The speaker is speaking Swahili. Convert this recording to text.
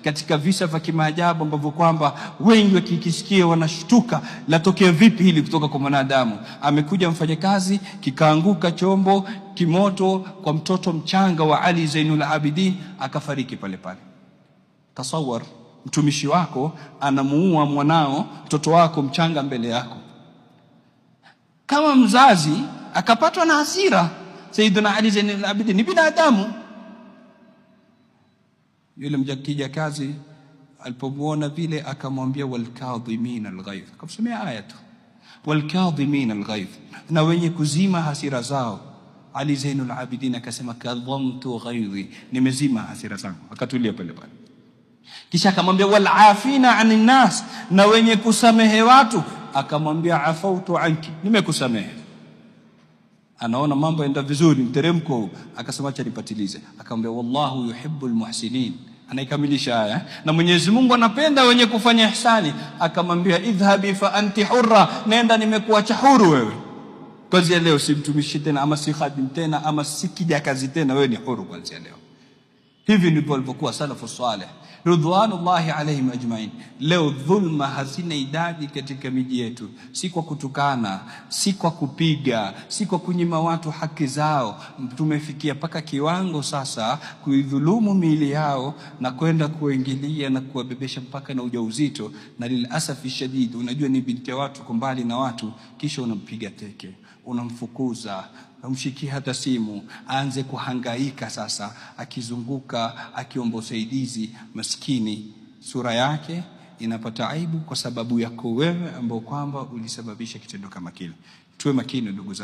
katika visa vya kimaajabu ambavyo kwamba wengi wakikisikia wanashtuka, latokea vipi hili kutoka kwa mwanadamu. Amekuja mfanyakazi, kikaanguka chombo kimoto kwa mtoto mchanga wa Ali Zainul Abidin, akafariki pale pale. Tasawwar, mtumishi wako anamuua mwanao, mtoto wako mchanga mbele yako. Kama mzazi akapatwa na hasira, Sayyidina Ali Zainul Abidin ni binadamu. Yule mjakija kazi alipomuona vile akamwambia walkadhimin alghayth, akamsomea aya tu, walkadhimin alghayth, na wenye kuzima hasira zao. Ali Zainul Abidin akasema kadhamtu ghaydhi, nimezima hasira zangu, akatulia pale pale. Kisha akamwambia walafina anin nas, na wenye kusamehe watu, akamwambia afautu anki, nimekusamehe. Anaona mambo yaenda vizuri, mteremko, akasema acha nipatilize, akamwambia wallahu yuhibbul muhsinin, anaikamilisha aya, na Mwenyezi Mungu anapenda wenye kufanya ihsani. Akamwambia idhhabi fa anti hurra, nenda nimekuacha huru wewe, kuanzia leo si mtumishi tena, ama si khadim tena, ama si kijakazi tena, wewe ni huru kuanzia leo. Hivi ndivyo walivyokuwa salafu salih ridwanullahi alayhim ajma'in. Leo dhulma hazina idadi katika miji yetu, si kwa kutukana, si kwa kupiga, si kwa kunyima watu haki zao. Tumefikia paka kiwango sasa kuidhulumu miili yao na kwenda kuingilia na kuwabebesha mpaka na ujauzito. Na lilasafi shadid, unajua ni binti ya watu kumbali na watu, kisha unampiga teke, unamfukuza, umshikie hata simu, aanze kuhangaika sasa, akizunguka akiomba usaidizi. Maskini, sura yake inapata aibu kwa sababu yako wewe ambao kwamba ulisababisha kitendo kama kile. Tuwe makini ndugu zangu.